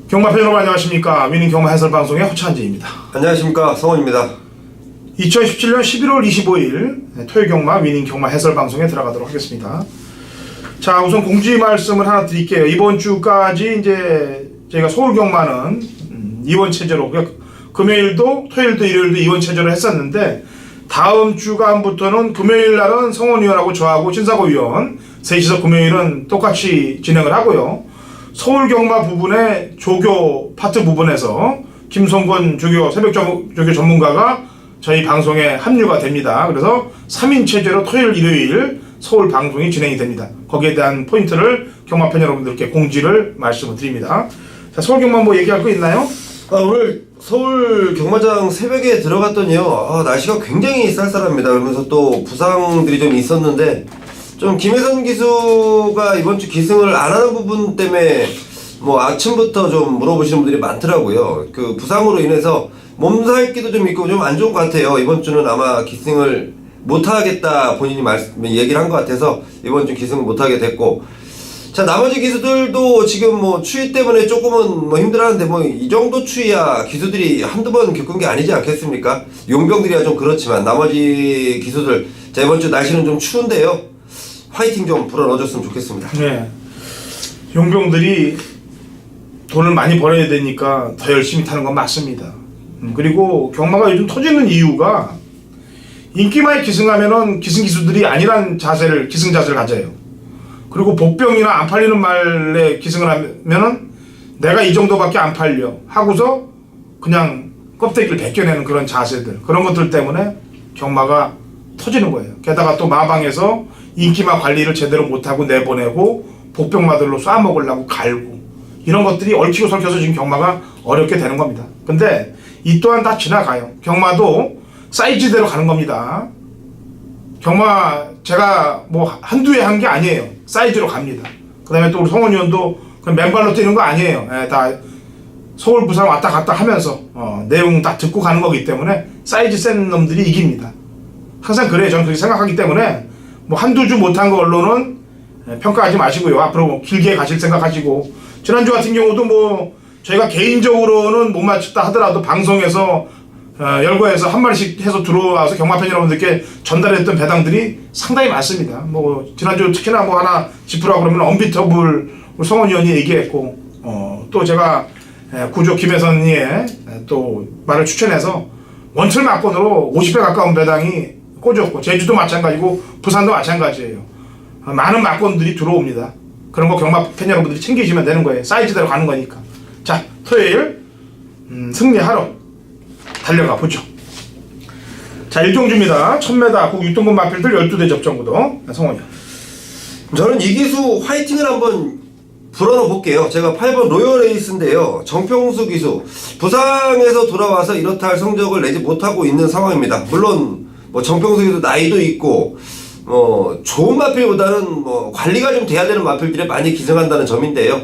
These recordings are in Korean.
경마팬 여러분 안녕하십니까. 위닝 경마 해설 방송의 허찬재입니다. 안녕하십니까. 성원입니다. 2017년 11월 25일 토요일 경마 위닝 경마 해설 방송에 들어가도록 하겠습니다. 자, 우선 공지 말씀을 하나 드릴게요. 이번 주까지 이제 저희가 서울 경마는 이원 체제로, 금요일도 토요일도 일요일도 이원 체제로 했었는데, 다음 주간부터는 금요일 날은 성원 위원하고 저하고 신사고 위원 셋이서 금요일은 똑같이 진행을 하고요. 서울 경마 부분의 조교 파트 부분에서 김성권 조교, 새벽 조교 전문가가 저희 방송에 합류가 됩니다. 그래서 3인 체제로 토요일, 일요일 서울 방송이 진행이 됩니다. 거기에 대한 포인트를 경마팬 여러분들께 공지를 말씀을 드립니다. 자, 서울 경마 뭐 얘기할 거 있나요? 오늘 서울 경마장 새벽에 들어갔더니요, 날씨가 굉장히 쌀쌀합니다. 그러면서 또 부상들이 좀 있었는데, 좀 김혜선 기수가 이번 주 기승을 안 하는 부분 때문에 뭐 아침부터 좀 물어보시는 분들이 많더라고요. 그 부상으로 인해서 몸살기도 좀 있고 좀 안 좋은 것 같아요. 이번 주는 아마 기승을 못 하겠다 본인이 얘기를 한 것 같아서 이번 주 기승을 못 하게 됐고, 자, 나머지 기수들도 지금 뭐 추위 때문에 조금은 뭐 힘들어하는데, 뭐 이 정도 추위야 기수들이 한두 번 겪은 게 아니지 않겠습니까? 용병들이야 좀 그렇지만 나머지 기수들, 자, 이번 주 날씨는 좀 추운데요, 화이팅 좀 불어넣어줬으면 좋겠습니다. 네. 용병들이 돈을 많이 벌어야 되니까 더 열심히 타는 건 맞습니다. 그리고 경마가 요즘 터지는 이유가, 인기마에 기승하면은 기승 기수들이 아니란 자세를, 기승 자세를 가져요. 그리고 복병이나 안 팔리는 말에 기승을 하면은 내가 이 정도밖에 안 팔려 하고서 그냥 껍데기를 벗겨내는 그런 자세들, 그런 것들 때문에 경마가 터지는 거예요. 게다가 또 마방에서 인기마 관리를 제대로 못하고 내보내고 복병마들로 쏴먹으려고 갈고, 이런 것들이 얽히고 설켜서 지금 경마가 어렵게 되는 겁니다. 근데 이 또한 다 지나가요. 경마도 사이즈대로 가는 겁니다. 경마 제가 뭐 한두 해 한 게 아니에요. 사이즈로 갑니다. 그 다음에 또 우리 성원 의원도 맨발로 뛰는 거 아니에요. 다 서울 부산 왔다 갔다 하면서 내용 다 듣고 가는 거기 때문에 사이즈 센 놈들이 이깁니다. 항상 그래요. 저는 그렇게 생각하기 때문에 뭐 한두 주 못한 걸로는 평가하지 마시고요. 앞으로 길게 가실 생각하시고, 지난주 같은 경우도 뭐 저희가 개인적으로는 못 맞췄다 하더라도 방송에서 열거해서 한 마리씩 해서 들어와서 경마팬 여러분들께 전달했던 배당들이 상당히 많습니다. 뭐 지난주 특히나 뭐 하나 짚으라고 그러면 언비터블 우리 성원 의원이 얘기했고, 또 제가 구조 김혜선이의 또 말을 추천해서 원철 막건으로 50배 가까운 배당이 꽂았고, 제주도 마찬가지고 부산도 마찬가지예요. 많은 막건들이 들어옵니다. 그런 거 경마팬 여러분들이 챙기시면 되는 거예요. 사이즈대로 가는 거니까. 자, 토요일 승리하러 달려가 보죠. 자, 일종주입니다. 1000m 국 유통군 마필들 12대 접전구도 성원이요. 저는 이 기수 화이팅을 한번 불어넣어 볼게요. 제가 8번 로열 에이스인데요, 정평수 기수 부상에서 돌아와서 이렇다 할 성적을 내지 못하고 있는 상황입니다. 물론 뭐 정평수 기수 나이도 있고 좋은 마필보다는 뭐 관리가 좀 돼야 되는 마필들이 많이 기승한다는 점인데요,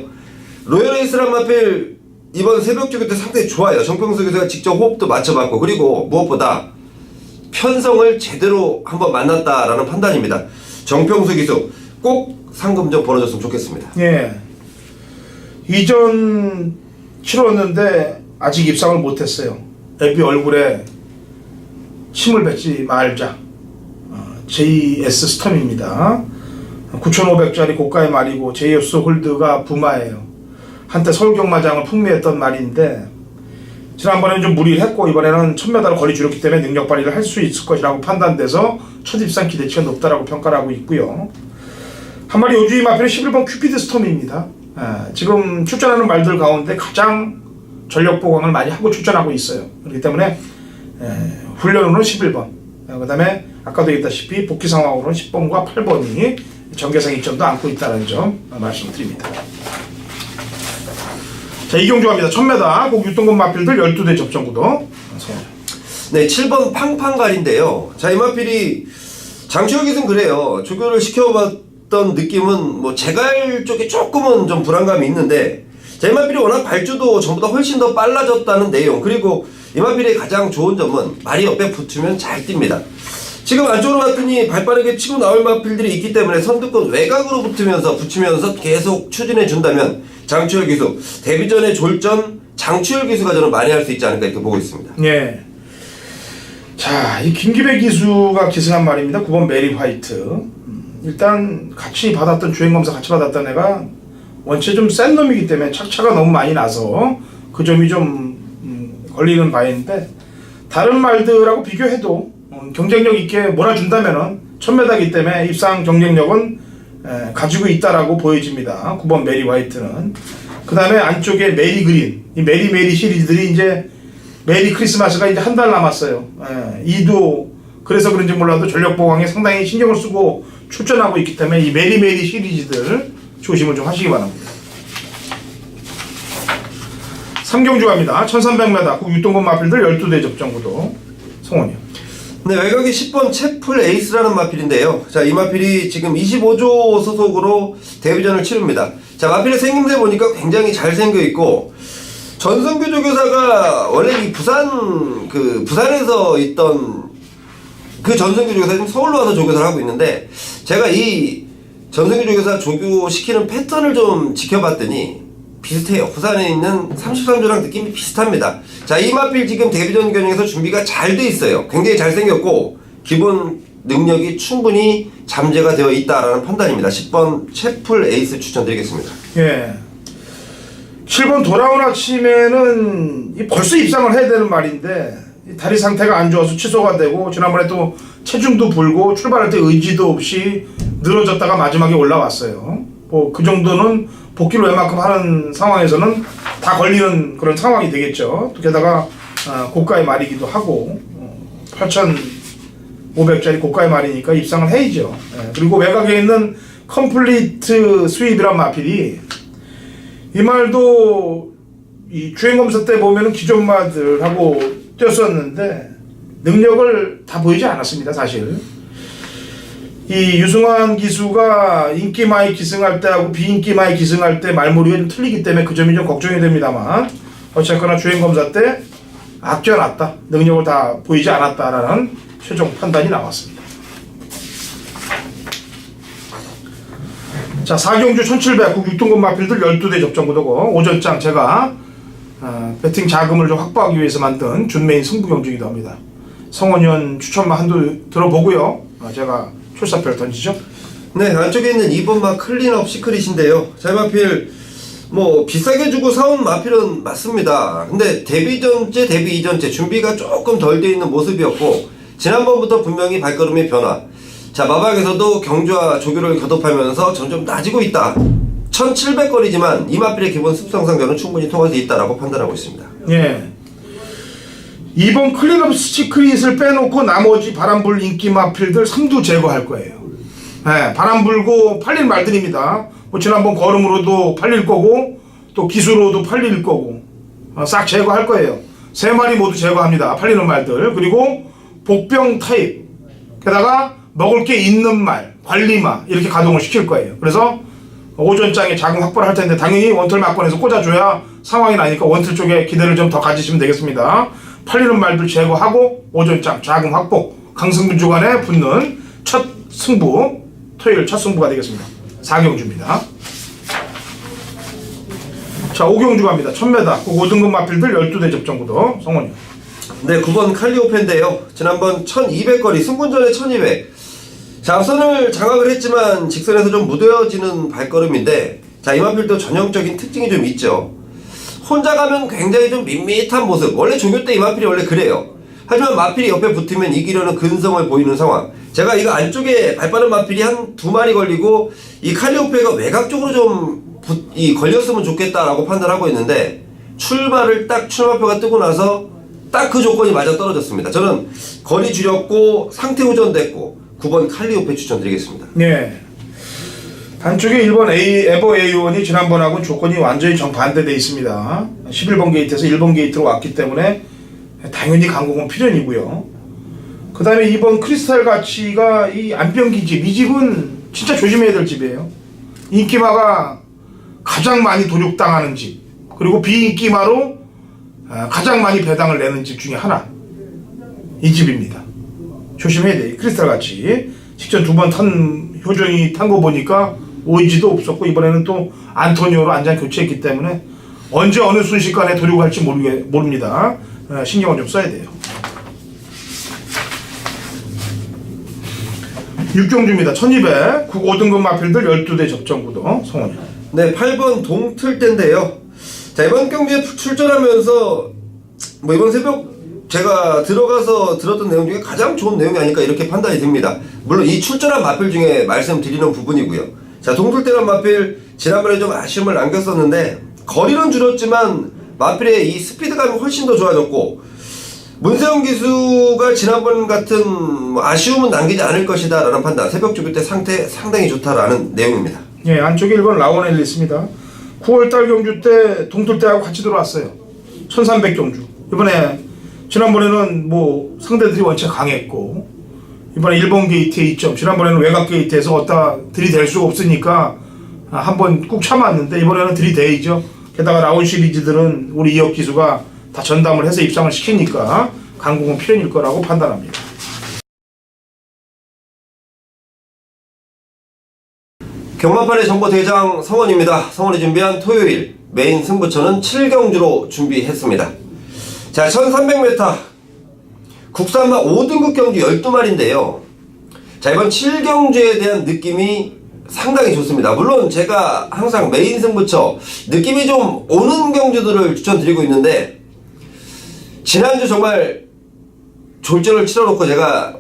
로열 에이스란 마필 이번 새벽 조교 때 상당히 좋아요. 정평수 기수가 직접 호흡도 맞춰봤고, 그리고 무엇보다 편성을 제대로 한번 만났다라는 판단입니다. 정평수 기수 꼭 상금 좀 벌어줬으면 좋겠습니다. 예. 이전 치렀는데 아직 입상을 못했어요. 애비 얼굴에 침을 뱉지 말자. JS 스톰입니다. 9,500짜리 고가의 말이고 JS 홀드가 부마예요. 한때 서울경마장을 풍미했던 말인데, 지난번에는 좀 무리를 했고 이번에는 1000m를 거리 줄였기 때문에 능력 발휘를 할 수 있을 것이라고 판단돼서 첫 입상 기대치가 높다라고 평가를 하고 있고요. 한 마리 요주의 마필은 11번 큐피드 스톰입니다. 지금 출전하는 말들 가운데 가장 전력 보강을 많이 하고 출전하고 있어요. 그렇기 때문에 훈련으로는 11번, 그 다음에 아까도 얘기했다시피 복귀 상황으로는 10번과 8번이 전개상 이점도 안고 있다는 점 말씀드립니다. 자, 이경주갑니다. 1000m 국 유통군 마필들 12대 접전구도. 네, 7번 팡팡갈인데요. 자, 이 마필이 장치혁 기수는 그래요. 조교를 시켜봤던 느낌은 뭐 제갈 쪽에 조금은 좀 불안감이 있는데, 자, 이 마필이 워낙 발주도 전보다 훨씬 더 빨라졌다는 내용, 그리고 이 마필의 가장 좋은 점은 말이 옆에 붙으면 잘 뜁니다. 지금 안쪽으로 봤더니 발빠르게 치고 나올 마필들이 있기 때문에 선두권 외곽으로 붙이면서 계속 추진해 준다면 장추열 기수 데뷔 전에 졸전 장추열 기수가 저는 많이 할 수 있지 않을까 이렇게 보고 있습니다. 예. 자, 이 김기배 기수가 기승한 말입니다. 9번 메리 화이트. 일단 같이 받았던 주행검사 같이 받았던 애가 원체 좀 센 놈이기 때문에 착차가 너무 많이 나서 그 점이 좀 걸리는 바인데 다른 말들하고 비교해도 경쟁력 있게 몰아준다면은 1000m이기 때문에 입상 경쟁력은 가지고 있다라고 보여집니다. 9번 메리 화이트는. 그 다음에 안쪽에 메리 그린, 이 메리 시리즈들이 이제 메리 크리스마스가 이제 한 달 남았어요. 이도 그래서 그런지 몰라도 전력 보강에 상당히 신경을 쓰고 출전하고 있기 때문에 이 메리 시리즈들 조심을 좀 하시기 바랍니다. 3경주 갑니다. 1300m 국 육동권 마필들 12대 접전구도 성원이요. 네, 외곽이 10번 채플 에이스라는 마필인데요. 자, 이 마필이 지금 25조 소속으로 데뷔전을 치릅니다. 자, 마필의 생김새 보니까 굉장히 잘생겨 있고 전승규 조교사가 원래 이 부산에서 있던 그 전승규 조교사 지금 서울로 와서 조교사를 하고 있는데 제가 이 전승규 조교사 조교시키는 패턴을 좀 지켜봤더니 비슷해요. 부산에 있는 33조랑 느낌이 비슷합니다. 자, 이 마필 지금 데뷔전 경영에서 준비가 잘 돼 있어요. 굉장히 잘생겼고 기본 능력이 충분히 잠재가 되어 있다라는 판단입니다. 10번 채플 에이스 추천드리겠습니다. 예. 7번 돌아온 아침에는 벌써 입상을 해야 되는 말인데 다리 상태가 안 좋아서 취소가 되고 지난번에 또 체중도 불고 출발할 때 의지도 없이 늘어졌다가 마지막에 올라왔어요. 뭐 그 정도는 복귀를 웬만큼 하는 상황에서는 다 걸리는 그런 상황이 되겠죠. 또 게다가 고가의 말이기도 하고 8,500짜리 고가의 말이니까 입상을 해야죠. 그리고 외곽에 있는 컴플리트 스윕이란 마필이 이 말도 이 주행검사 때 보면은 기존 마들하고 뛰었었는데 능력을 다 보이지 않았습니다. 사실 이 유승환 기수가 인기마이 기승할 때하고 비인기마이 기승할 때 말머리가 좀 틀리기 때문에 그 점이 좀 걱정이 됩니다만 어쨌거나 주행검사 때 아껴놨다, 능력을 다 보이지 않았다라는 최종 판단이 나왔습니다. 자, 4경주 1700 국 육동권 마필들 12대 접전구도고 오전장 제가 배팅 자금을 좀 확보하기 위해서 만든 준메인 승부경주이기도 합니다. 성원위원 추천만 한두 들어보고요. 제가 출사표를 던지죠. 네, 안쪽에 있는 2번 마 클린업 시크릿인데요. 자, 이 마필 뭐 비싸게 주고 사온 마필은 맞습니다. 근데 데뷔 이전째 준비가 조금 덜 돼 있는 모습이었고 지난번부터 분명히 발걸음의 변화. 자, 마박에서도 경주와 조교를 거듭하면서 점점 낮아지고 있다. 1700거리지만 이 마필의 기본 습성상 저는 충분히 통할 수 있다라고 판단하고 있습니다. 예. 2번 클린업 시크릿을 빼놓고 나머지 바람불 인기 마필들 3두 제거할 거예요. 예, 바람 불고 팔릴 말들입니다. 뭐 지난번 걸음으로도 팔릴 거고 또 기수로도 팔릴 거고 싹 제거할 거예요. 3마리 모두 제거합니다. 팔리는 말들. 그리고 복병 타입 게다가 먹을 게 있는 말, 관리마 이렇게 가동을 시킬 거예요. 그래서 오전장에 자금 확보를 할 텐데 당연히 원틀 막권에서 꽂아줘야 상황이 나니까 원틀 쪽에 기대를 좀 더 가지시면 되겠습니다. 팔리는 말들 제거하고 오전장 자금 확보 강승부 주간에 붙는 첫 승부 토요일 첫 승부가 되겠습니다. 4경주입니다. 자, 5경주 갑니다. 1000m 그 5등급 마필들 12대 접전구도 성원이요. 네, 9번 칼리오페인데요. 지난번 1200거리 승분전에 1200. 자, 앞선을 장악을 했지만 직선에서 좀 무뎌지는 발걸음인데 자, 이 마필도 전형적인 특징이 좀 있죠. 혼자 가면 굉장히 좀 밋밋한 모습. 원래 조교 때 이 마필이 원래 그래요. 하지만 마필이 옆에 붙으면 이기려는 근성을 보이는 상황. 제가 이거 안쪽에 발빠른 마필이 한 2마리 걸리고 이 칼리오페가 외곽 쪽으로 좀 걸렸으면 좋겠다라고 판단하고 있는데 출마표가 뜨고 나서 딱 그 조건이 맞아 떨어졌습니다. 저는 거리 줄였고 상태 후전됐고 9번 칼리오페 추천드리겠습니다. 네. 단쪽에 1번 에버 A1이 지난번하고는 조건이 완전히 정반대되어 있습니다. 11번 게이트에서 1번 게이트로 왔기 때문에 당연히 강공은 필연이고요. 그 다음에 2번 크리스탈 가치가 이 안병기집, 이 집은 진짜 조심해야 될 집이에요. 인기마가 가장 많이 도륙당하는 집, 그리고 비인기마로 가장 많이 배당을 내는 집 중에 하나, 이 집입니다. 조심해야 돼. 크리스탈 같이 직전 2번 탄 효정이 탄 거 보니까 오이지도 없었고 이번에는 또 안토니오로 안장 교체했기 때문에 언제 어느 순식간에 도륙할지 모릅니다. 신경을 좀 써야 돼요. 6경주입니다. 1200 5등급 마필들 12대 접전구도 성원이. 네, 8번 동틀대인데요. 자, 이번 경기에 출전하면서 뭐 이번 새벽 제가 들어가서 들었던 내용 중에 가장 좋은 내용이 아닐까 이렇게 판단이 됩니다. 물론 이 출전한 마필 중에 말씀드리는 부분이고요. 자, 동틀대란 마필 지난번에 좀 아쉬움을 남겼었는데 거리는 줄었지만 마필의 이 스피드감이 훨씬 더 좋아졌고 문세영 기수가 지난번 같은 아쉬움은 남기지 않을 것이다 라는 판단. 새벽 조교 때 상태 상당히 좋다라는 내용입니다. 예, 안쪽에 1번 라원 앨리스입니다. 9월달 경주 때 동틀대하고 같이 들어왔어요. 1300 경주. 이번에 지난번에는 뭐 상대들이 원체 강했고 이번에 1번 게이트에 2점. 지난번에는 외곽 게이트에서 어디다 들이댈 수가 없으니까 한번 꾹 참았는데 이번에는 들이대이죠. 게다가 라운 시리즈들은 우리 이혁 기수가 다 전담을 해서 입상을 시키니까 강국은 필연일 거라고 판단합니다. 경마판의 정보대장 성원입니다. 성원이 준비한 토요일 메인 승부처는 7경주로 준비했습니다. 자, 1300m 국산마 5등급 경주 12마리인데요. 자, 이번 7경주에 대한 느낌이 상당히 좋습니다. 물론 제가 항상 메인 승부처 느낌이 좀 오는 경주들을 추천드리고 있는데 지난주 정말 졸전을 치러놓고 제가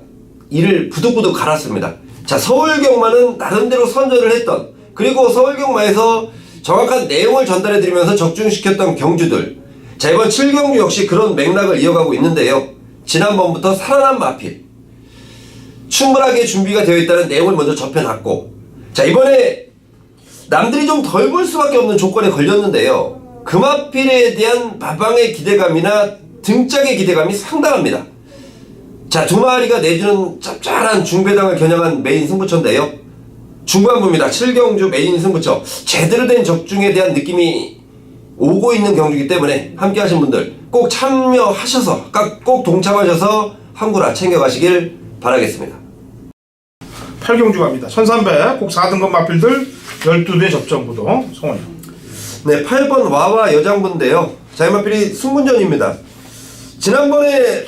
이를 부득부득 갈았습니다. 자, 서울경마는 나름대로 선전을 했던, 그리고 서울경마에서 정확한 내용을 전달해드리면서 적중시켰던 경주들. 자, 이번 7경주 역시 그런 맥락을 이어가고 있는데요. 지난번부터 살아난 마필 충분하게 준비가 되어 있다는 내용을 먼저 접해놨고, 자, 이번에 남들이 좀 덜 볼 수밖에 없는 조건에 걸렸는데요. 그 마필에 대한 마방의 기대감이나 등짝의 기대감이 상당합니다. 자, 2마리가 내주는 짭짤한 중배당을 겨냥한 메인 승부처인데요. 중반부입니다. 7경주 메인 승부처. 제대로 된 적중에 대한 느낌이 오고 있는 경주이기 때문에 함께 하신 분들 꼭 참여하셔서, 꼭 동참하셔서 한구라 챙겨가시길 바라겠습니다. 8경주 갑니다. 1300 꼭 4등급 마필들 12대 접전구도 성원이. 네, 8번 와와 여장부인데요. 자, 이 마필이 승분전입니다. 지난번에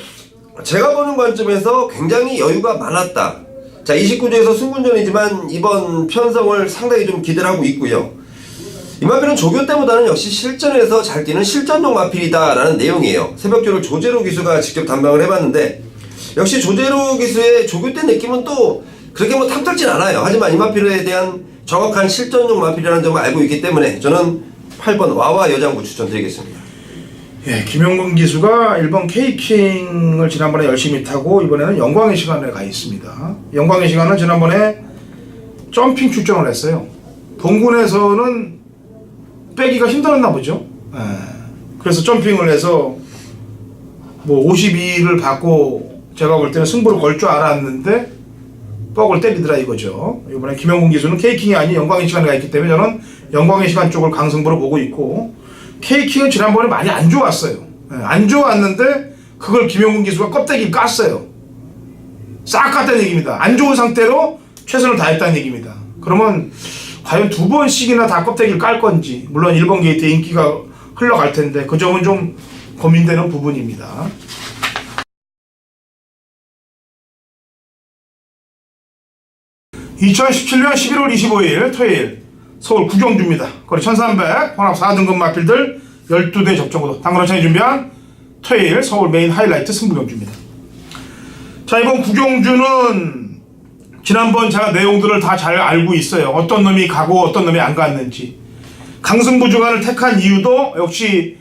제가 보는 관점에서 굉장히 여유가 많았다. 자, 29주에서 승분전이지만 이번 편성을 상당히 좀 기대를 하고 있고요. 이 마필은 조교 때보다는 역시 실전에서 잘 뛰는 실전용 마필이다 라는 내용이에요. 새벽조를 조재로 기수가 직접 담당을 해봤는데 역시 조재로 기수의 조교 때 느낌은 또 그렇게 뭐 탐탁진 않아요. 하지만 이 마필에 대한 정확한 실전용 마필이라는 점을 알고 있기 때문에 저는 8번 와와 여장부 추천드리겠습니다. 예, 김용근 기수가 1번 K킹을 지난번에 열심히 타고 이번에는 영광의 시간에 가 있습니다. 영광의 시간은 지난번에 점핑 출전을 했어요. 동군에서는 빼기가 힘들었나 보죠. 예, 그래서 점핑을 해서 뭐 52를 받고 제가 볼 때는 승부를 걸 줄 알았는데 뻑을 때리더라 이거죠. 이번에 김용근 기수는 K킹이 아닌 영광의 시간에 가 있기 때문에 저는 영광의 시간 쪽을 강승부로 보고 있고, K킹은 지난번에 많이 안 좋았어요. 안 좋았는데 그걸 김용근 기수가 껍데기를 깠어요. 싹 깠다는 얘기입니다. 안 좋은 상태로 최선을 다했다는 얘기입니다. 그러면 과연 2번씩이나 다 껍데기를 깔 건지, 물론 1번 게이트에 인기가 흘러갈 텐데 그 점은 좀 고민되는 부분입니다. (2017년 11월 25일) 토요일 서울 구경주입니다. 거리 1300 혼합 4등급 마필들 12대 접전구도 당근원창이 준비한 토요일 서울 메인 하이라이트 승부경주입니다. 자, 이번 구경주는 지난번 제가 내용들을 다 잘 알고 있어요. 어떤 놈이 가고 어떤 놈이 안 갔는지. 강승부 주간을 택한 이유도 역시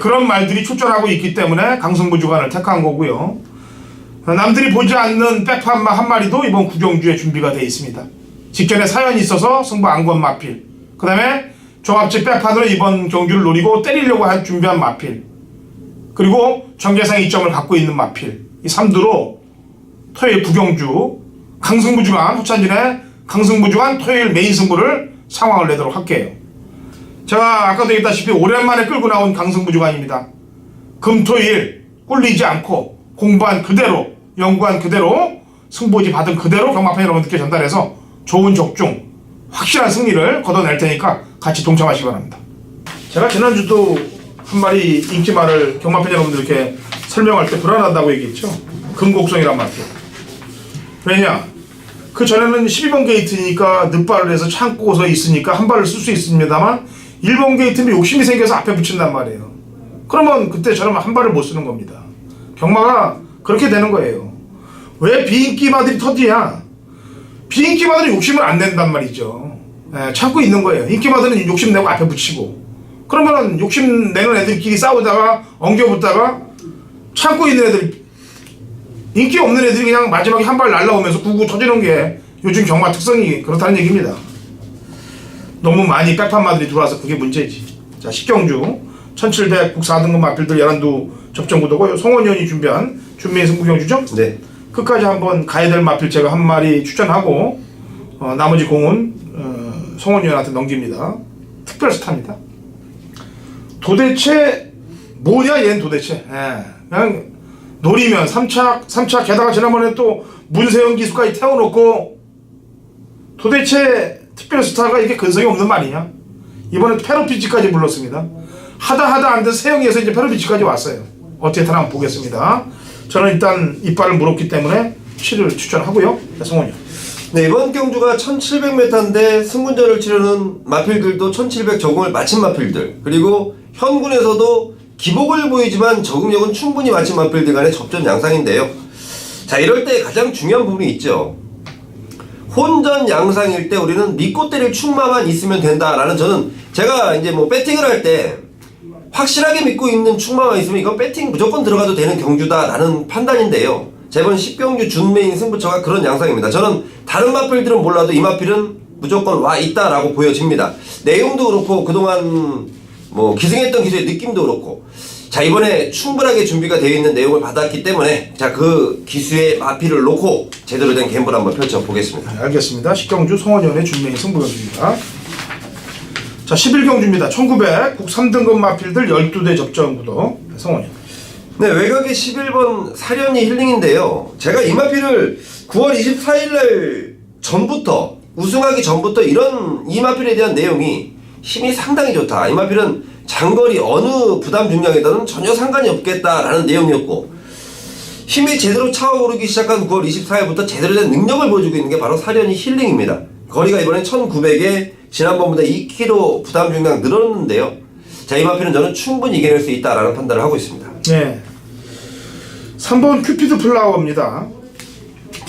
그런 말들이 출전하고 있기 때문에 강승부 주간을 택한 거고요. 남들이 보지 않는 백판마 한 마리도 이번 구경주에 준비가 되어 있습니다. 직전에 사연이 있어서 승부 안 건 마필, 그 다음에 종합집 백판으로 이번 경주를 노리고 때리려고 준비한 마필, 그리고 전개상 2점을 갖고 있는 마필, 이 3두로 토요일 구경주 강승부주간 호찬진의 강승부주간 토요일 메인 승부를 상황을 내도록 할게요. 제가 아까도 얘기했다시피 오랜만에 끌고 나온 강승부주간입니다. 금토일 꿀리지 않고 공부한 그대로 연구한 그대로 승부지 받은 그대로 경마팬 여러분들께 전달해서 좋은 적중, 확실한 승리를 거둬낼 테니까 같이 동참하시기 바랍니다. 제가 지난주도 한 마리 인기말을 경마팬 여러분들께 설명할 때 불안하다고 얘기했죠. 금곡성이란 말이에요. 왜냐? 그 전에는 12번 게이트니까 늑발을 해서 참고서 있으니까 한 발을 쓸 수 있습니다만 1번 게이트는 욕심이 생겨서 앞에 붙인단 말이에요. 그러면 그때처럼 한 발을 못 쓰는 겁니다. 경마가 그렇게 되는 거예요. 왜 비인기마들이 터지냐? 비인기마들은 욕심을 안 낸단 말이죠. 참고 있는 거예요. 인기마들은 욕심내고 앞에 붙이고, 그러면은 욕심내는 애들끼리 싸우다가 엉겨붙다가 참고 있는 애들, 인기 없는 애들이 그냥 마지막에 한 발 날라오면서 구구 터지는 게 요즘 경마 특성이 그렇다는 얘기입니다. 너무 많이 빼판마들이 들어와서 그게 문제지. 자, 식경주 1700 국 4등급 마필들 11두 접전구도고, 송원현이 준비한 준비의 승부경주죠? 네. 끝까지 한번 가야 될 마필 제가 한 마리 추천하고 나머지 공은 송원현한테 넘깁니다. 특별 스타입니다. 도대체 뭐냐 얘는 도대체. 그냥 노리면 3차 게다가 지난번에 또 문세영 기수까지 태워놓고 도대체 특별 스타가 이게 근성이 없는 말이냐. 이번에 페로피치까지 불렀습니다. 하다 안 돼서 세영이에서 이제 페로피치까지 왔어요. 어떻게 타나 한번 보겠습니다. 저는 일단 이빨을 물었기 때문에 7을 추천하고요. 성원이요. 네, 이번 경주가 1700m인데 승문전을 치르는 마필들도 1700 적응을 마친 마필들, 그리고 현군에서도 기복을 보이지만 적응력은 충분히 마친 마필들 간의 접전 양상인데요. 자, 이럴 때 가장 중요한 부분이 있죠. 혼전 양상일 때 우리는 믿고 때릴 충마만 있으면 된다라는, 저는 제가 이제 뭐 배팅을 할 때 확실하게 믿고 있는 충마만 있으면 이건 배팅 무조건 들어가도 되는 경주다라는 판단인데요. 자, 이번 10경주 준메인 승부처가 그런 양상입니다. 저는 다른 마필들은 몰라도 이 마필은 무조건 와 있다라고 보여집니다. 내용도 그렇고 그동안 뭐 기승했던 기수의 느낌도 그렇고, 자, 이번에 충분하게 준비가 되어 있는 내용을 받았기 때문에 자, 그 기수의 마필을 놓고 제대로 된 갬블 한번 펼쳐보겠습니다. 네, 알겠습니다. 식경주 송원현의 준메인 승부경주입니다. 자, 11경주입니다. 1900 국 3등급 마필들 12대 접전구도 성원현. 네, 외곽의 11번 사련이 힐링인데요. 제가 이 마필을 9월 24일날 전부터, 우승하기 전부터 이 마필에 대한 내용이 힘이 상당히 좋다. 이 마필은 장거리 어느 부담 중량에서는 전혀 상관이 없겠다라는 내용이었고, 힘이 제대로 차오르기 시작한 9월 24일부터 제대로 된 능력을 보여주고 있는 게 바로 사련이 힐링입니다. 거리가 이번엔 1900에 지난번보다 2kg 부담 중량 늘었는데요. 자, 이 마필은 저는 충분히 이겨낼 수 있다라는 판단을 하고 있습니다. 네. 3번 큐피드 플라워입니다.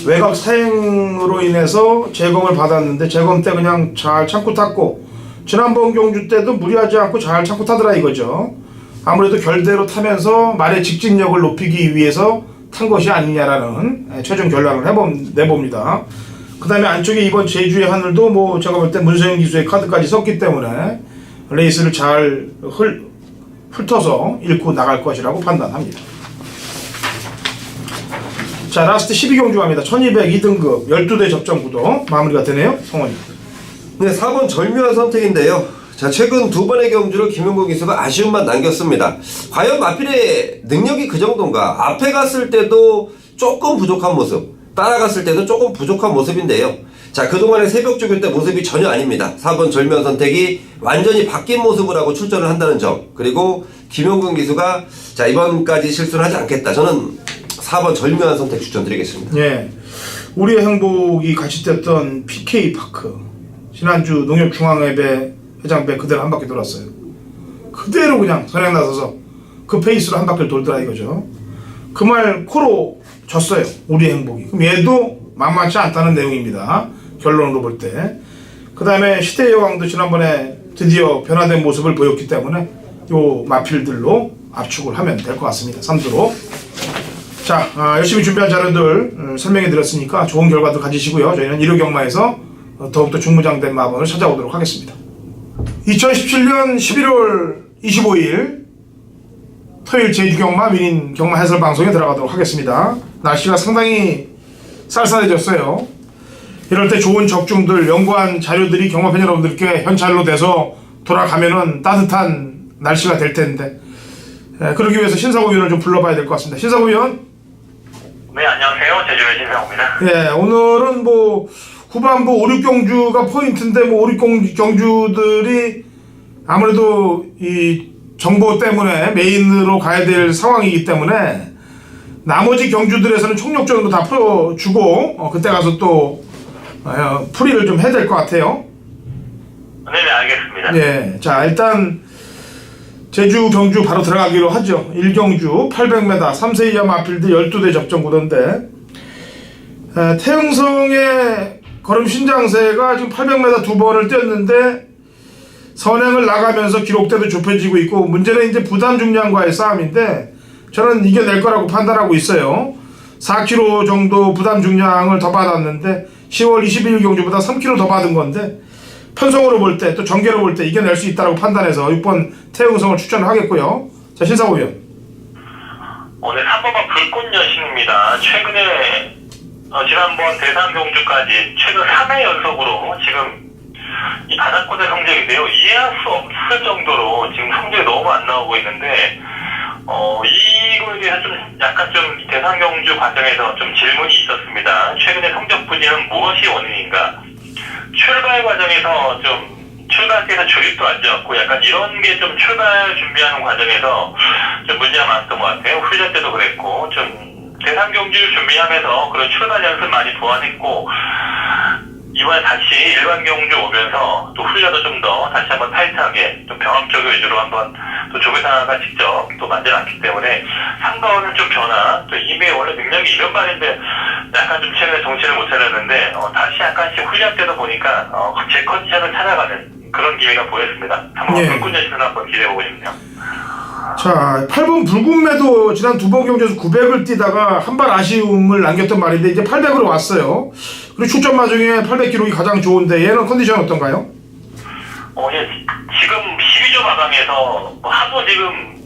외곽 사행으로 인해서 재검을 받았는데 재검 때 그냥 잘 참고 탔고, 지난번 경주 때도 무리하지 않고 잘 참고 타더라 이거죠. 아무래도 결대로 타면서 말의 직진력을 높이기 위해서 탄 것이 아니냐라는 최종 결론을 내봅니다. 그 다음에 안쪽에 이번 제주의 하늘도 뭐 제가 볼 때 문세영 기수의 카드까지 썼기 때문에 레이스를 잘 훑어서 읽고 나갈 것이라고 판단합니다. 자, 라스트 12경주 갑니다. 1200 2등급 12대 접전구도 마무리가 되네요. 성원이. 네, 4번 절묘한 선택인데요. 자, 최근 두 번의 경주를 김용국 기수가 아쉬움만 남겼습니다. 과연 마필의 능력이 그 정도인가? 앞에 갔을 때도 조금 부족한 모습, 따라갔을 때도 조금 부족한 모습인데요. 자, 그동안의 새벽 죽일 때 모습이 전혀 아닙니다. 4번 절묘한 선택이 완전히 바뀐 모습을 하고 출전을 한다는 점, 그리고 김용근 기수가 자, 이번까지 실수를 하지 않겠다. 저는 4번 절묘한 선택 추천드리겠습니다. 예, 우리의 행복이 같이 뛰었던 PK파크 지난주 농협중앙회배 회장배 그대로 한 바퀴 돌았어요. 그대로 그냥 선행 나서서 그 페이스로 한 바퀴를 돌더라 이거죠. 그 말 코로 졌어요. 우리의 행복이. 그럼 얘도 만만치 않다는 내용입니다. 결론으로 볼 때. 그 다음에 시대의 여왕도 지난번에 드디어 변화된 모습을 보였기 때문에 요 마필들로 압축을 하면 될 것 같습니다. 3두로. 자, 열심히 준비한 자료들 설명해 드렸으니까 좋은 결과도 가지시고요. 저희는 1호 경마에서 더욱더 중무장된 마법을 찾아오도록 하겠습니다. 2017년 11월 25일 토요일 제주경마 민인 경마 해설 방송에 들어가도록 하겠습니다. 날씨가 상당히 쌀쌀해졌어요. 이럴 때 좋은 적중들, 연구한 자료들이 경마팬 여러분들께 현찰로 돼서 돌아가면은 따뜻한 날씨가 될 텐데, 그러기 위해서 신사고 위원을 좀 불러봐야 될 것 같습니다. 신사고 위원. 네, 안녕하세요. 제주의 신상호입니다. 예, 오늘은 뭐 후반부 5, 6경주가 포인트인데 뭐 5, 6경주들이 아무래도 이 정보 때문에 메인으로 가야 될 상황이기 때문에 나머지 경주들에서는 총력전으로 다 풀어주고 그때 가서 또 풀이를 좀 해야 될 것 같아요. 네네, 알겠습니다. 예, 자 일단 제주 경주 바로 들어가기로 하죠. 1경주 800m 3세 이하 마필드 12대 접전 구도인데 태흥성의 걸음 신장세가 지금 800m 두 번을 뛰었는데 선행을 나가면서 기록대도 좁혀지고 있고 문제는 이제 부담 중량과의 싸움인데 저는 이겨낼 거라고 판단하고 있어요. 4kg 정도 부담 중량을 더 받았는데 10월 21일 경주보다 3kg 더 받은 건데 편성으로 볼 때 또 전개로 볼 때 이겨낼 수 있다고 판단해서 6번 태흥성을 추천을 하겠고요. 자, 신사고위원. 오늘 3번은 불꽃 여신입니다. 최근에 지난번 대상 경주까지 최근 3회 연속으로 지금 이 바닥권의 성적인데요. 이해할 수 없을 정도로 지금 성적이 너무 안 나오고 있는데 이거에 대해서 좀 약간 좀 대상 경주 과정에서 좀 질문이 있었습니다. 최근에 성적 부진은 무엇이 원인인가? 출발 과정에서 좀 출발대에서 조립도 안 좋았고 약간 이런 게 좀 출발 준비하는 과정에서 좀 문제가 많았던 것 같아요. 훈련 때도 그랬고 좀 대상 경주를 준비하면서 그런 출발 연습 많이 보완했고 이번에 다시 일반 경주 오면서 또 훈련도 좀 더 다시 한번 타이트하게 좀 병합적인 위주로 한번 또 조교사가 직접 또 만들어놨기 때문에 상가원은 좀 변화 또 이미 원래 능력이 이런 말인데 약간 좀 최근에 정신을 못 차렸는데 다시 약간씩 훈련 때도 보니까 제 컨디션을 찾아가는 그런 기회가 보였습니다. 한번 예. 불꽃 여신을 한번 기대해보고 싶네요. 자, 8번 붉은매도 지난 두 번 경주에서 900을 뛰다가 한 발 아쉬움을 남겼던 말인데 이제 800으로 왔어요. 그리고 출전마 중에 800 기록이 가장 좋은데 얘는 컨디션 어떤가요? 예, 지금 12조 마방에서 하도 지금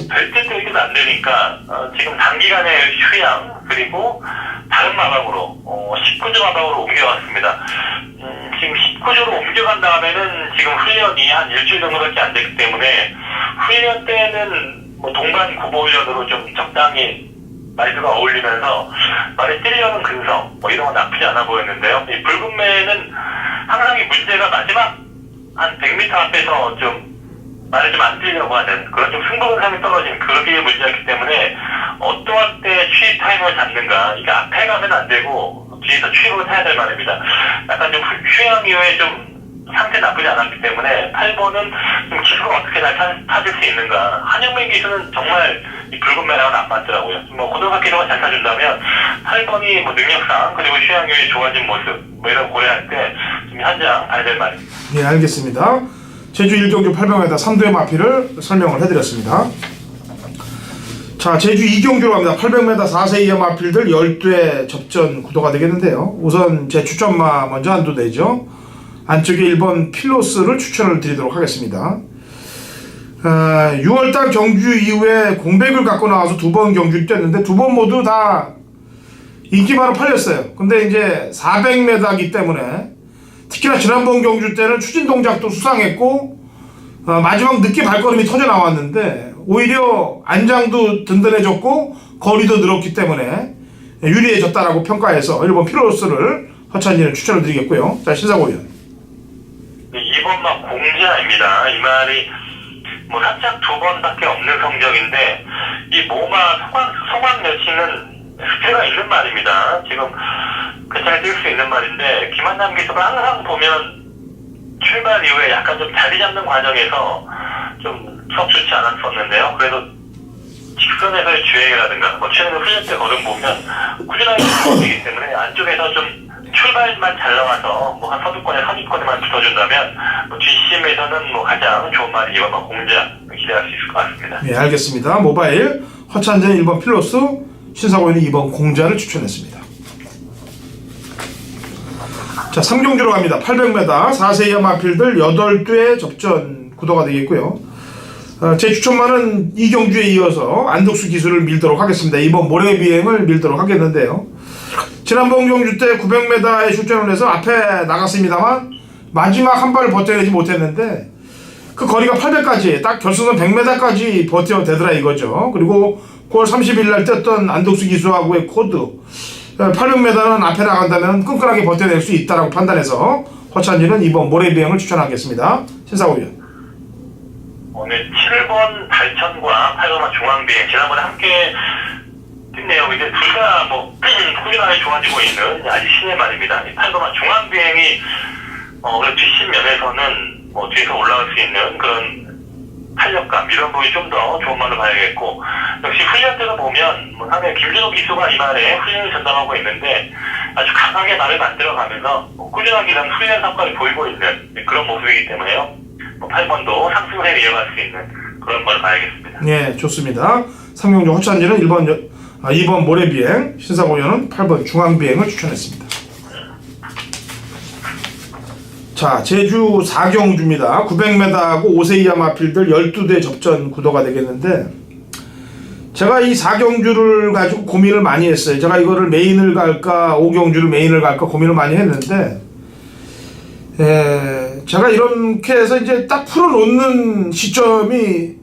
벨트 때리기도 안 되니까 지금 단기간의 휴양 그리고 다른 마방으로 19조 마방으로 옮겨왔습니다. 지금 19조로 옮겨간 다음에는 지금 훈련이 한 일주일 정도밖에 안 됐기 때문에 훈련 때는 뭐 동반 구보 훈련으로 좀 적당히 말들과 어울리면서 말이 뛰려는 근성 뭐 이런 건 나쁘지 않아 보였는데요. 이 붉은매는 항상 이 문제가 마지막 한 100m 앞에서 좀 말을 좀 안 뛰려고 하는 그런 좀 승부근성이 떨어진 그런 게 문제였기 때문에 어떠할 때 취입 타임을 잡는가 이게 앞에 가면 안 되고 뒤에서 취입을 타야 될 말입니다. 약간 좀 휴양 이후에 좀 상태 나쁘지 않았기 때문에 8번은 좀 기술을 어떻게 잘 타줄 수 있는가. 한영민 기수는 정말 이 붉은 매랑은 안 맞더라고요. 뭐 고등학교 기수가 잘 타준다면 8번이 뭐 능력상 그리고 휴양 이후에 좋아진 모습 뭐 이런 고려할 때 좀 현장 봐야 될 말입니다. 네, 알겠습니다. 제주 1경주 800m 3도의 마피를 설명을 해드렸습니다. 자, 제주 2경주로 갑니다. 800m 4세 이하 마필들 12회 접전 구도가 되겠는데요. 우선 제 추천마 먼저 안도되죠. 안쪽에 1번 필로스를 추천을 드리도록 하겠습니다. 6월달 경주 이후에 공백을 갖고 나와서 두 번 경주를 뛰었는데 두 번 모두 다 인기마로 팔렸어요. 근데 이제 400m이기 때문에 특히나 지난번 경주 때는 추진 동작도 수상했고 마지막 늦게 발걸음이 터져 나왔는데 오히려 안장도 든든해졌고 거리도 늘었기 때문에 유리해졌다라고 평가해서 1번 필로스를 허찬이는 추천을 드리겠고요. 자, 신사고위원. 네, 2번만 공자입니다. 이 말이 뭐 살짝 두 번밖에 없는 성적인데 이 모마 소강 여신은 스피드가 있는 말입니다. 지금 괜찮게 뛸 수 있는 말인데 김한남 기수가 항상 보면 출발 이후에 약간 좀 자리 잡는 과정에서 좀 썩 좋지 않았었는데요. 그래도 직선에서의 주행이라든가 뭐 최근에 훈련 때 걸음 보면 꾸준하게 되기 때문에 안쪽에서 좀 출발만 잘 나와서 뭐 한 서두권에 상위권에만 붙어준다면 뭐 뒷심에서는 뭐 가장 좋은 말이 이번 공자 기대할 수 있을 것 같습니다. 네, 알겠습니다. 모바일 허찬전 1번 필로스, 신사고위는 2번 공자를 추천했습니다. 자, 3경주로 갑니다. 800m 4세 이하 마필들 8대 접전 구도가 되겠고요. 제 추천만은 이 경주에 이어서 안덕수 기수를 밀도록 하겠습니다. 이번 모래 비행을 밀도록 하겠는데요. 지난번 경주 때 900m에 출전을 해서 앞에 나갔습니다만 마지막 한 발을 버텨내지 못했는데 그 거리가 800까지 딱 결승선 100m까지 버텨대더라 이거죠. 그리고 9월 30일 날 뛰었던 안덕수 기수하고의 코드 800m는 앞에 나간다면 끈끈하게 버텨낼 수 있다라고 판단해서 허찬진은 이번 모래비행을 추천하겠습니다. 신사호 위원. 오늘 7번 달천과 8번 중앙비행 지난번에 함께 뛴 내용인데 둘 다 뭐 꾸준하게 좋아지고 있는 아직 신의 말입니다. 8번 중앙비행이 그래 뒷심 면에서는 뭐 뒤에서 올라갈 수 있는 그런 탄력감 이런 부분이 좀 더 좋은 말로 봐야겠고 역시 훈련 때도 보면 뭐 상대 김준호 기수가 이 말에 훈련을 전담하고 있는데 아주 강하게 말을 만들어가면서 꾸준하게 이런 훈련 성과를 보이고 있는 그런 모습이기 때문에요. 8번도 상승을 이어갈 수 있는 그런 걸 봐야겠습니다. 네, 좋습니다. 삼경주 허찬진은 2번 모래비행, 신사고 의원은 8번 중앙비행을 추천했습니다. 자, 제주 4경주입니다. 900m하고 5세 이하 마필들 12대 접전 구도가 되겠는데 제가 이 4경주를 가지고 고민을 많이 했어요. 제가 이거를 메인을 갈까 5경주를 메인을 갈까 고민을 많이 했는데 제가 이렇게 해서 이제 딱 풀어놓는 시점이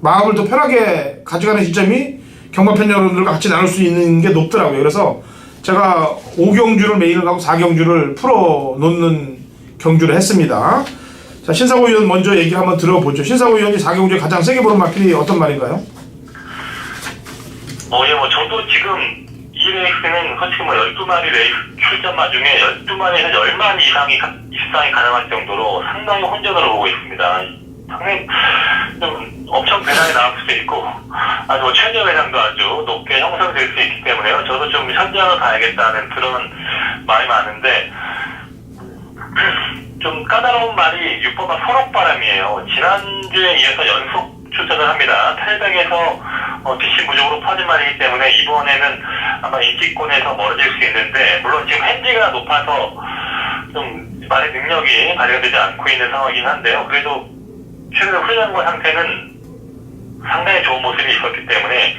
마음을 더 편하게 가져가는 시점이 경마팬 여러분들과 같이 나눌 수 있는 게 높더라고요. 그래서 제가 5경주를 메인을 가고 4경주를 풀어놓는 경주를 했습니다. 자, 신사고 의원 먼저 얘기를 한번 들어보죠. 신사고 의원이 4경주에 가장 세게 보는 마필이 어떤 말인가요? 예, 저도 지금 이 레이스는 솔직히 12마리 레이스 출전마 중에 12마리에서 10마리 이상이 가능할 정도로 상당히 혼전으로 보고 있습니다. 상당히 좀 엄청 배당이 나올 수도 있고 아주 최저 배당도 아주 높게 형성될 수 있기 때문에요. 저도 좀 현장을 가야겠다는 그런 마음이 많은데 좀 까다로운 말이 6번가 소록바람이에요. 지난주에 이어서 연속 출전을 합니다. 800에서 뒷심 무적으로 퍼진 말이기 때문에 이번에는 아마 인기권에서 멀어질 수 있는데 물론 지금 핸디가 높아서 좀 말의 능력이 발휘되지 않고 있는 상황이긴 한데요. 그래도 최근에 훈련과 상태는 상당히 좋은 모습이 있었기 때문에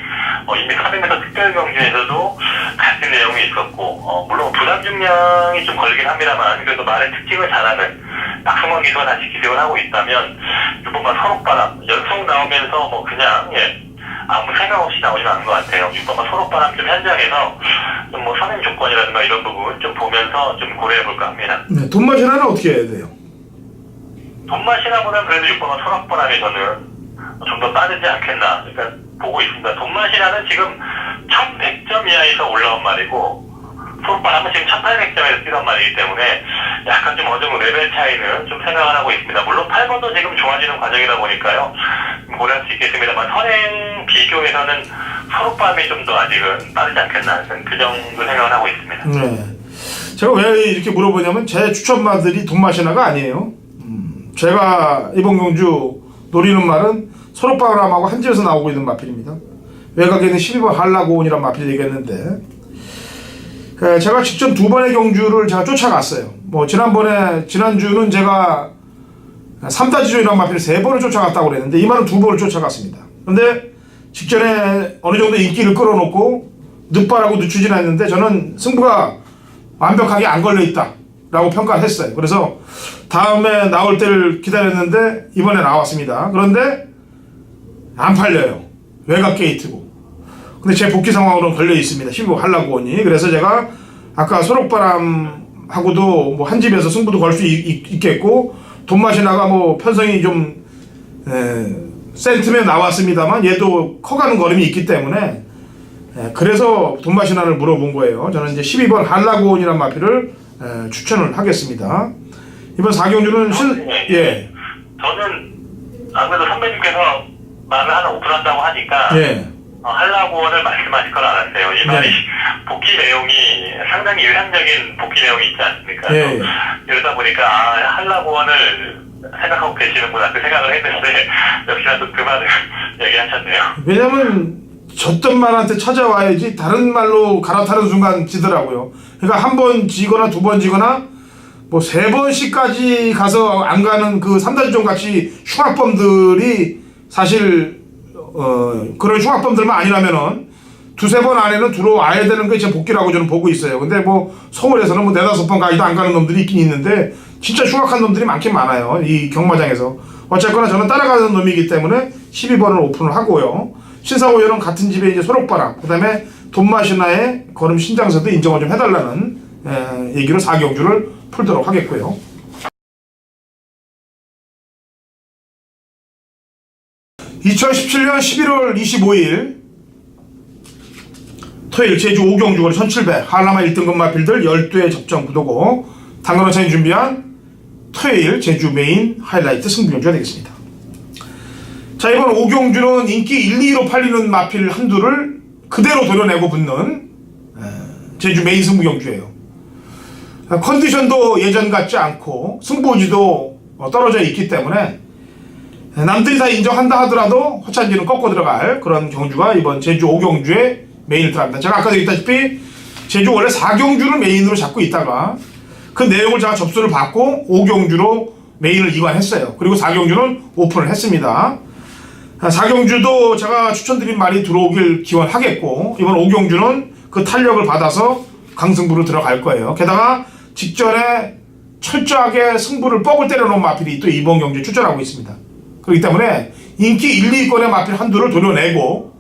이미 400m 특별경주에서도 같은 내용이 있었고 물론 부담 중량이 좀 걸리긴 합니다만 그래도 말의 특징을 잘하는 박승원 기수가 다시 기생을 하고 있다면 이번만 서록바람 연속 나오면서 그냥 아무 생각 없이 나오진 않은 것 같아요. 이번만 서록바람 좀 현장에서 좀 선행 조건이라든가 이런 부분 좀 보면서 좀 고려해볼까 합니다. 네, 돈맛이라는 어떻게 해야 돼요? 돈맛이라보다는 그래도 6번은 소록바람이 저는 좀 더 빠르지 않겠나 그러니까 보고 있습니다. 돈맛이라는 지금 1100점 이하에서 올라온 말이고 소록바람은 지금 1800점에서 뛰던 말이기 때문에 약간 좀 어느 정도 레벨 차이는 좀 생각을 하고 있습니다. 물론 8번도 지금 좋아지는 과정이다 보니까요 고려할 수 있겠습니다만 선행 비교에서는 소록바람이 좀 더 아직은 빠르지 않겠나 그 정도 생각을 하고 있습니다. 네. 제가 왜 이렇게 물어보냐면 제 추천마들이 돈맛이나가 아니에요. 제가 이번 경주 노리는 말은 소록바람하고 한 집에서 나오고 있는 마필입니다. 외곽에는 12번 한라고온이란 마필 얘기했는데 제가 직접 두 번의 경주를 제가 쫓아갔어요. 지난주는 제가 3다지조이라는 마필을 3번을 쫓아갔다고 그랬는데 이 말은 2번을 쫓아갔습니다. 그런데 직전에 어느 정도 인기를 끌어놓고 늦발하고 늦추진 않는데 저는 승부가 완벽하게 안 걸려있다 라고 평가를 했어요. 그래서 다음에 나올 때를 기다렸는데 이번에 나왔습니다. 그런데 안 팔려요. 외곽 게이트고. 근데 제 복귀 상황으로는 걸려 있습니다. 15 한라고원이. 그래서 제가 아까 소록바람하고도 한 집에서 승부도 걸 수 있겠고 돈맛이나가 편성이 좀 센트면 나왔습니다만 얘도 커가는 걸음이 있기 때문에 그래서 돈맛이나를 물어본 거예요. 저는 이제 12번 한라고원이라는 마필을 추천을 하겠습니다. 이번 4경주는 저는 아무래도 선배님께서 말을 하나 오픈한다고 하니까 한라고원을 말씀하실 걸 알았어요. 이 말이 복귀 내용이 상당히 일상적인 복귀 내용이 있지 않습니까? 이러다 보니까 한라고원을 생각하고 계시는구나 그 생각을 했는데 역시나 또 그 말을 얘기하셨네요. 왜냐면 졌던 말한테 찾아와야지 다른 말로 갈아타는 순간 지더라고요. 그러니까 한 번 지거나 두 번 지거나 3번씩까지 가서 안 가는 그 3다지종 같이 흉악범들이 사실 그런 흉악범들만 아니라면은 두세 번 안에는 들어와야 되는 게 제 복귀라고 저는 보고 있어요. 근데 서울에서는 4-5번 가기도 안 가는 놈들이 있긴 있는데 진짜 흉악한 놈들이 많긴 많아요. 이 경마장에서 어쨌거나 저는 따라가는 놈이기 때문에 12번을 오픈을 하고요. 신사고연은 같은 집에 이제 소록바람, 그 다음에 돈마시나의 걸음 신장서도 인정을 좀 해달라는 얘기로 4경주를 풀도록 하겠고요. (2017년 11월 25일) 토요일 제주 5경주거리 1700 한라마 1등급 마필들 12회 접전 구도고 당근호찬이 준비한 토요일 제주 메인 하이라이트 승부경주가 되겠습니다. 자, 이번 5경주는 인기 1, 2로 팔리는 마필 한두를 그대로 도려내고 붙는 제주 메인 승부경주예요. 컨디션도 예전 같지 않고 승부지도 떨어져 있기 때문에 남들이 다 인정한다 하더라도 허찬지는 꺾고 들어갈 그런 경주가 이번 제주 5경주의 메인을 들어갑니다. 제가 아까도 얘기했다시피 제주 원래 4경주를 메인으로 잡고 있다가 그 내용을 제가 접수를 받고 5경주로 메인을 이관했어요. 그리고 4경주는 오픈을 했습니다. 4경주도 제가 추천드린 말이 들어오길 기원하겠고 이번 5경주는 그 탄력을 받아서 강승부로 들어갈 거예요. 게다가 직전에 철저하게 승부를 뻑을 때려놓은 마필이 또 이번 경주에 출전하고 있습니다. 그렇기 때문에 인기 1, 2권의 마필 한두를 도려내고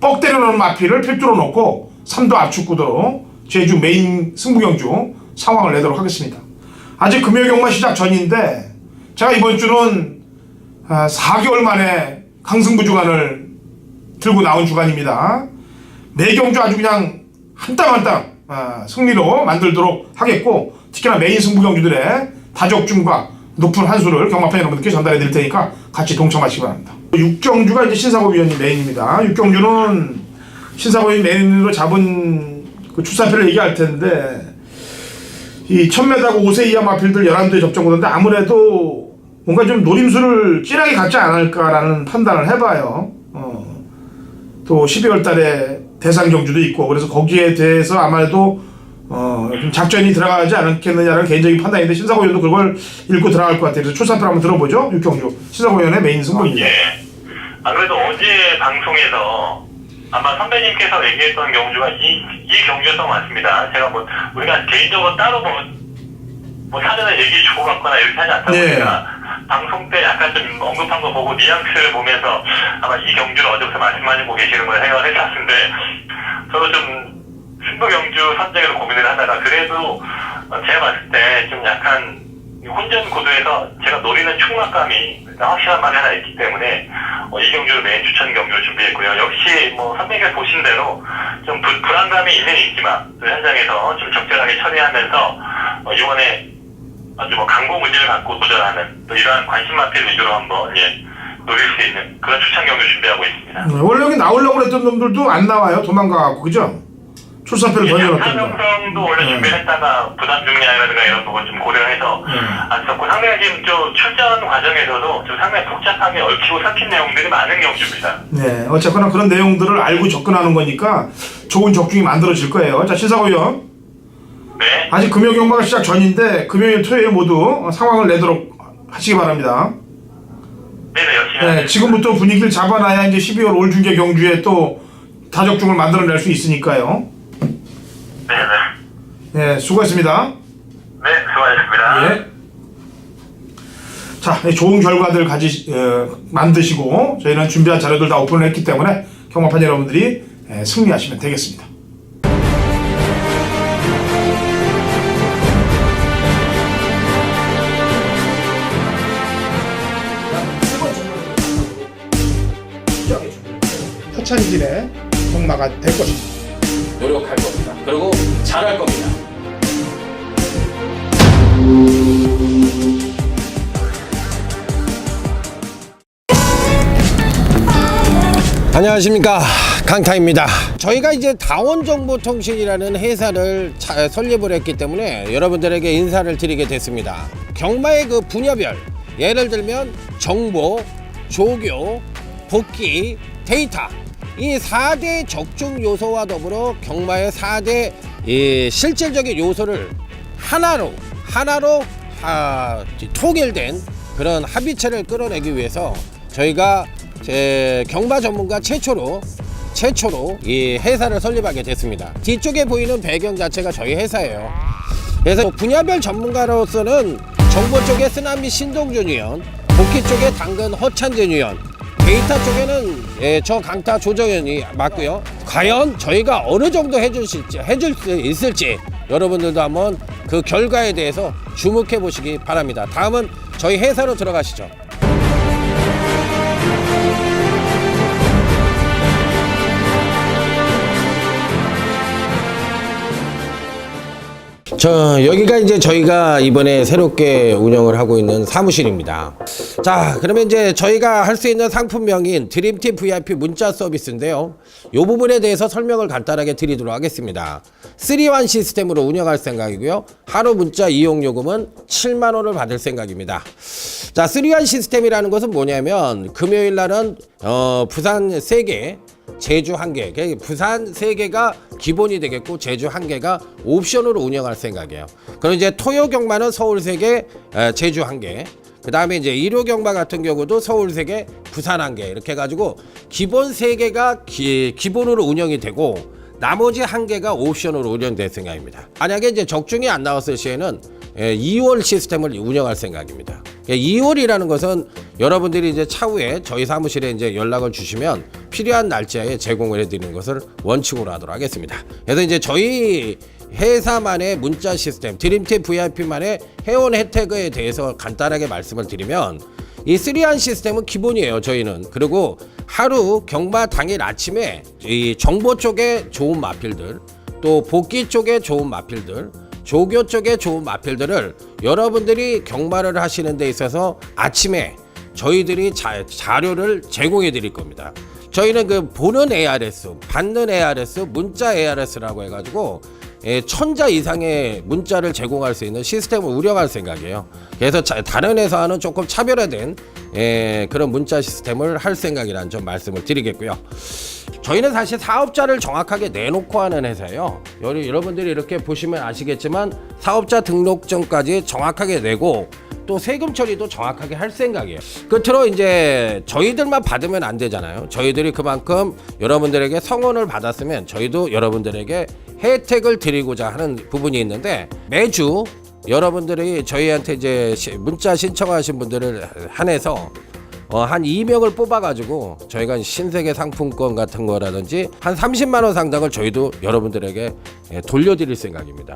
뻑 때려놓은 마필을 필두로 놓고 3도 압축 구도로 제주 메인 승부경주 상황을 내도록 하겠습니다. 아직 금요경마 시작 전인데 제가 이번 주는 4개월 만에 강승부 주간을 들고 나온 주간입니다. 매 경주 아주 그냥 한 땀 한 땀 승리로 만들도록 하겠고 특히나 메인 승부경주들의 다적중과 높은 한 수를 경마팬 여러분들께 전달해 드릴 테니까 같이 동참하시기 바랍니다. 6경주가 이제 신사고 위원님 메인입니다. 6경주는 신사고 위원 메인으로 잡은 그 출사표를 얘기할 텐데 이 1000m하고 5세 이하 마필들 11도에 접종하던데 아무래도 뭔가 좀 노림수를 진하게 갖지 않을까라는 판단을 해봐요. 또 12월 달에 대상 경주도 있고 그래서 거기에 대해서 아마도 좀 작전이 들어가지 않겠느냐는 개인적인 판단인데 신사고위원도 그걸 읽고 들어갈 것 같아요. 그래서 출사표 한번 들어보죠. 6경주 신사고위원의 메인 승부입니다. 예. 안 그래도 어제 방송에서 아마 선배님께서 얘기했던 경주가 이 경주였던 것 같습니다. 제가 뭐 우리가 개인적으로 따로 뭐 사전에 얘기 주고받거나 이렇게 하지 않다 보니까 방송 때 약간 좀 언급한 거 보고 뉘앙스를 보면서 아마 이 경주를 어제부터 말씀하시고 계시는 걸 생각을 했었는데 저도 좀 승부 경주 선정에서 고민을 하다가 그래도 제가 봤을 때 좀 약간 혼전 구도에서 제가 노리는 충막감이 확실한 말이 하나 있기 때문에 이 경주를 메인 추천 경주를 준비했고요. 역시 뭐 선배님께서 보신 대로 좀 불안감이 있는 인기마 현장에서 좀 적절하게 처리하면서 이번에 아주 뭐 강공 의지를 갖고 도전하는 또 이러한 관심 마필 위주로 한번 노릴 수 있는 그런 추천 경주 준비하고 있습니다. 원래 여기 나오려고 했던 놈들도 안 나와요. 도망가갖고 그죠? 출사표를 던져놓던가. 사명성도 원래 준비했다가 부담 중량이라든가 이런 부분 좀 고려해서 안 썼고 상당히 지금 좀 출전 과정에서도 좀 상당히 복잡하게 얽히고 섞인 내용들이 많은 경주입니다. 네, 어쨌거나 그런 내용들을 알고 접근하는 거니까 좋은 적중이 만들어질 거예요. 자, 신사고위원. 네. 아직 금요경마가 시작 전인데 금요일, 토요일 모두 상황을 내도록 하시기 바랍니다. 네네, 열심히. 네, 지금부터 분위기를 잡아놔야 이제 12월 올 중계 경주에 또 다적중을 만들어낼 수 있으니까요. 네네. 네, 수고했습니다. 네, 수고하셨습니다. 예. 자, 좋은 결과들 만드시고 저희는 준비한 자료들 다 오픈을 했기 때문에 경마판 여러분들이 승리하시면 되겠습니다. 허찬진의 경마가 될 것입니다. 노력할 겁니다. 그리고 잘할 겁니다. 안녕하십니까, 강타입니다. 저희가 이제 다원정보통신이라는 회사를 설립을 했기 때문에 여러분들에게 인사를 드리게 됐습니다. 경마의 그 분야별, 예를 들면 정보, 조교, 복귀, 데이터, 이 4대 적중 요소와 더불어 경마의 4대 실질적인 요소를 하나로 통일된 그런 합의체를 끌어내기 위해서 저희가 경마 전문가 최초로 이 회사를 설립하게 됐습니다. 뒤쪽에 보이는 배경 자체가 저희 회사예요. 그래서 분야별 전문가로서는 정보 쪽에 쓰나미 신동준 위원, 복귀 복귀 쪽에 당근 허찬진 의원, 데이터 쪽에는 저 강타 조정현이 맞고요. 과연 저희가 어느 정도 해줄 수 있을지 여러분들도 한번 그 결과에 대해서 주목해 보시기 바랍니다. 다음은 저희 회사로 들어가시죠. 여기가 이제 저희가 이번에 새롭게 운영을 하고 있는 사무실입니다. 자, 그러면 이제 저희가 할 수 있는 상품명인 드림팀 VIP 문자 서비스인데요. 이 부분에 대해서 설명을 간단하게 드리도록 하겠습니다. 3원 시스템으로 운영할 생각이고요. 하루 문자 이용 요금은 7만 원을 받을 생각입니다. 자, 3원 시스템이라는 것은 뭐냐면 금요일 날은 부산 3개, 제주 1개, 부산 3개가 기본이 되겠고 제주 1개가 옵션으로 운영할 생각이에요. 그럼 이제 토요 경마는 서울 3개, 제주 1개. 그 다음에 이제 일요 경마 같은 경우도 서울 3개, 부산 1개 이렇게 해가지고 기본 3개가 기본으로 운영이 되고 나머지 1개가 옵션으로 운영될 생각입니다. 만약에 이제 적중이 안 나왔을 시에는 2월 시스템을 운영할 생각입니다. 2월이라는 것은 여러분들이 이제 차후에 저희 사무실에 이제 연락을 주시면 필요한 날짜에 제공을 해드리는 것을 원칙으로 하도록 하겠습니다. 그래서 이제 저희 회사만의 문자 시스템, 드림팀 VIP만의 회원 혜택에 대해서 간단하게 말씀을 드리면 이 3원 시스템은 기본이에요, 저희는. 그리고 하루 경마 당일 아침에 이 정보 쪽에 좋은 마필들, 또 복귀 쪽에 좋은 마필들, 조교 쪽에 좋은 마필들을 여러분들이 경마를 하시는 데 있어서 아침에 저희들이 자료를 제공해 드릴 겁니다. 저희는 그 보는 ARS, 받는 ARS, 문자 ARS라고 해가지고 1000자 이상의 문자를 제공할 수 있는 시스템을 운영할 생각이에요. 그래서 다른 회사와는 조금 차별화된 그런 문자 시스템을 할 생각이라는 점 말씀을 드리겠고요. 저희는 사실 사업자를 정확하게 내놓고 하는 회사예요. 여러분들이 이렇게 보시면 아시겠지만 사업자 등록증까지 정확하게 내고 또 세금 처리도 정확하게 할 생각이에요. 끝으로 이제 저희들만 받으면 안 되잖아요. 저희들이 그만큼 여러분들에게 성원을 받았으면 저희도 여러분들에게 혜택을 드리고자 하는 부분이 있는데 매주 여러분들이 저희한테 이제 문자 신청하신 분들을 한해서 한 2명을 뽑아가지고 저희가 신세계 상품권 같은 거라든지 한 30만 원 상당을 저희도 여러분들에게 돌려드릴 생각입니다.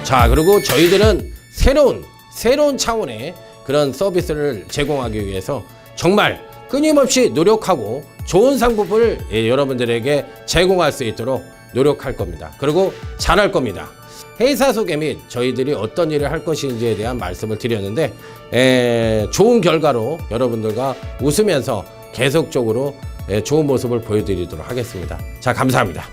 자, 그리고 저희들은 새로운 차원의 그런 서비스를 제공하기 위해서 정말 끊임없이 노력하고 좋은 상품을 여러분들에게 제공할 수 있도록 노력할 겁니다. 그리고 잘할 겁니다. 회사 소개 및 저희들이 어떤 일을 할 것인지에 대한 말씀을 드렸는데 좋은 결과로 여러분들과 웃으면서 계속적으로 좋은 모습을 보여드리도록 하겠습니다. 자, 감사합니다.